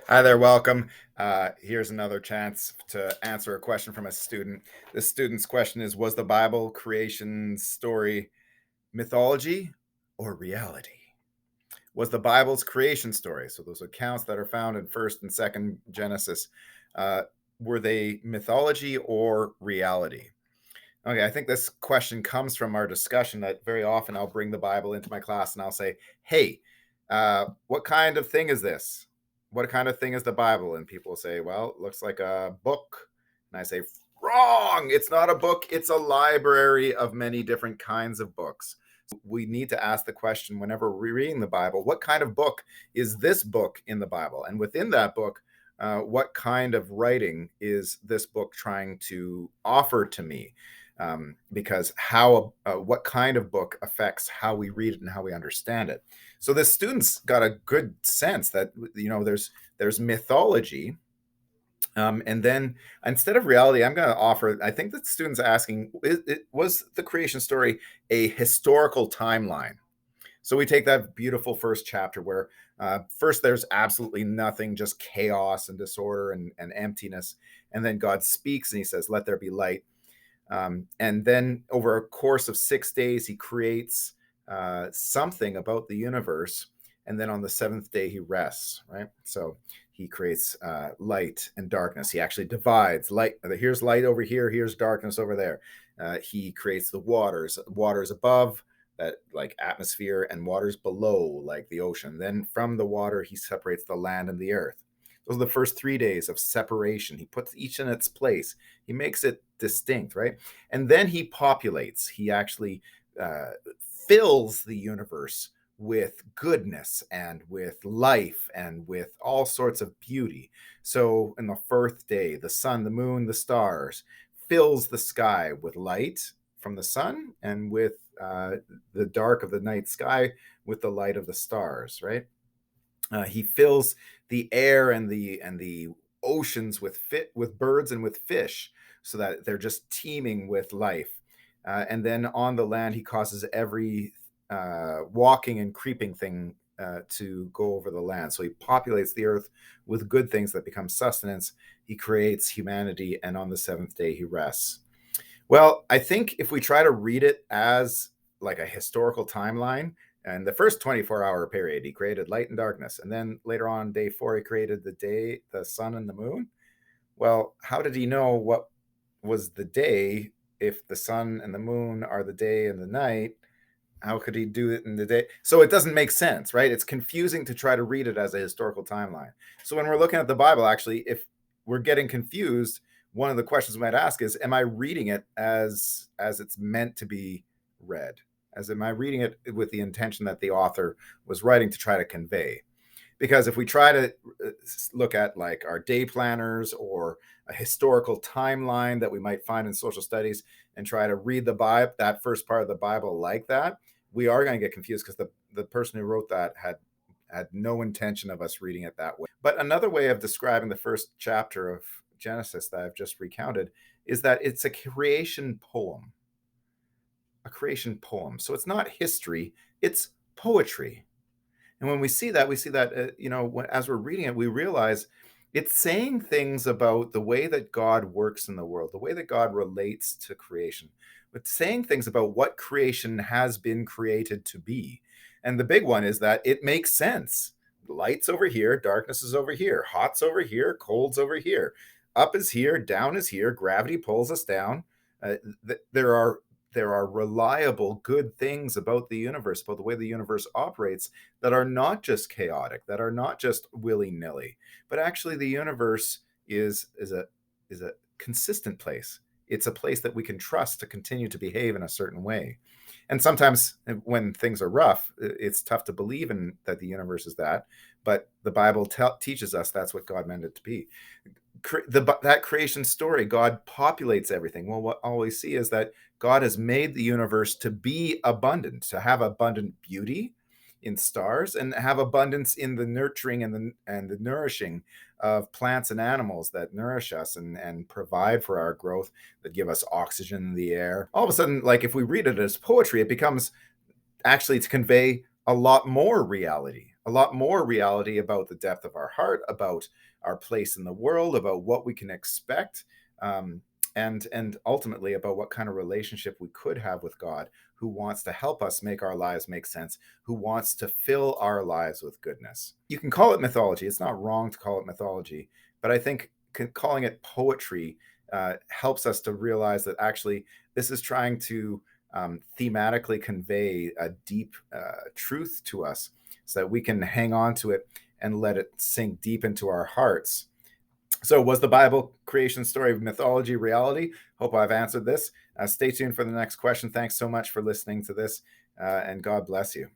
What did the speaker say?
Hi there, welcome. Here's another chance to answer a question from a student. This student's question is: was the Bible creation story mythology or reality? Was the Bible's creation story, so those accounts that are found in 1st and 2nd Genesis, uh, were they mythology or reality? Okay, I think this question comes from our discussion that very often I'll bring the Bible into my class and I'll say, "Hey, what kind of thing is this? What kind of thing is the Bible?" And people say, "Well, it looks like a book." And I say, "Wrong! It's not a book. It's a library of many different kinds of books." We need to ask the question whenever we're reading the Bible, what kind of book is this book in the Bible? And within that book, what kind of writing is this book trying to offer to me? Because what kind of book affects how we read it and how we understand it. So the students got a good sense that there's mythology, and then instead of reality, I'm going to offer. I think the students asking, was the creation story a historical timeline? So we take that beautiful first chapter where first there's absolutely nothing, just chaos and disorder and emptiness, and then God speaks and He says, "Let there be light." And then over a course of 6 days, he creates something about the universe. And then on the seventh day, he rests, right? So he creates light and darkness. He actually divides light. Here's light over here, here's darkness over there. He creates the waters above, that like atmosphere, and waters below, like the ocean. Then from the water, he separates the land and the earth. Those are the first 3 days of separation. He puts each in its place. He makes it distinct, right? And then he populates. He actually uh, fills the universe with goodness and with life and with all sorts of beauty. So in the first day, the sun, the moon, the stars fills the sky with light from the sun, and with the dark of the night sky with the light of the stars, right? He fills the air and the oceans with birds and with fish, so that they're just teeming with life. And then on the land, he causes every walking and creeping thing to go over the land. So he populates the earth with good things that become sustenance. He creates humanity, and on the seventh day, he rests. Well, I think if we try to read it as like a historical timeline, and the first 24-hour period, he created light and darkness. And then later on, day 4, he created the day, the sun, and the moon. Well, how did he know what was the day if the sun and the moon are the day and the night? How could he do it in the day? So it doesn't make sense, right? It's confusing to try to read it as a historical timeline. So when we're looking at the Bible, actually, if we're getting confused, one of the questions we might ask is, am I reading it as it's meant to be read? As am I reading it with the intention that the author was writing to try to convey? Because if we try to look at like our day planners or a historical timeline that we might find in social studies and try to read the Bible, that first part of the Bible, like that, we are going to get confused, because the person who wrote that had no intention of us reading it that way. But another way of describing the first chapter of Genesis that I've just recounted is that it's a creation poem. A creation poem. So it's not history, it's poetry. And when we see that, as we're reading it, we realize it's saying things about the way that God works in the world, the way that God relates to creation, but saying things about what creation has been created to be. And the big one is that it makes sense. Light's over here, darkness is over here, hot's over here, cold's over here, up is here, down is here, gravity pulls us down. Uh, there are reliable good things about the universe, about the way the universe operates, that are not just chaotic, that are not just willy-nilly, but actually the universe is a consistent place. It's a place that we can trust to continue to behave in a certain way. And sometimes when things are rough, it's tough to believe in that the universe is that, but the Bible teaches us that's what God meant it to be. That creation story, God populates everything. Well, what all we see is that God has made the universe to be abundant, to have abundant beauty in stars, and have abundance in the nurturing and the nourishing of plants and animals that nourish us and provide for our growth, that give us oxygen in the air. All of a sudden, like if we read it as poetry, it becomes actually to convey a lot more reality about the depth of our heart, about our place in the world, about what we can expect, um, and ultimately about what kind of relationship we could have with God, who wants to help us make our lives make sense, who wants to fill our lives with goodness. You can call it mythology. It's not wrong to call it mythology, but I think calling it poetry helps us to realize that actually this is trying to thematically convey a deep truth to us so that we can hang on to it and let it sink deep into our hearts. So, was the Bible creation story mythology, reality? Hope I've answered this. Stay tuned for the next question. Thanks so much for listening to this, and God bless you.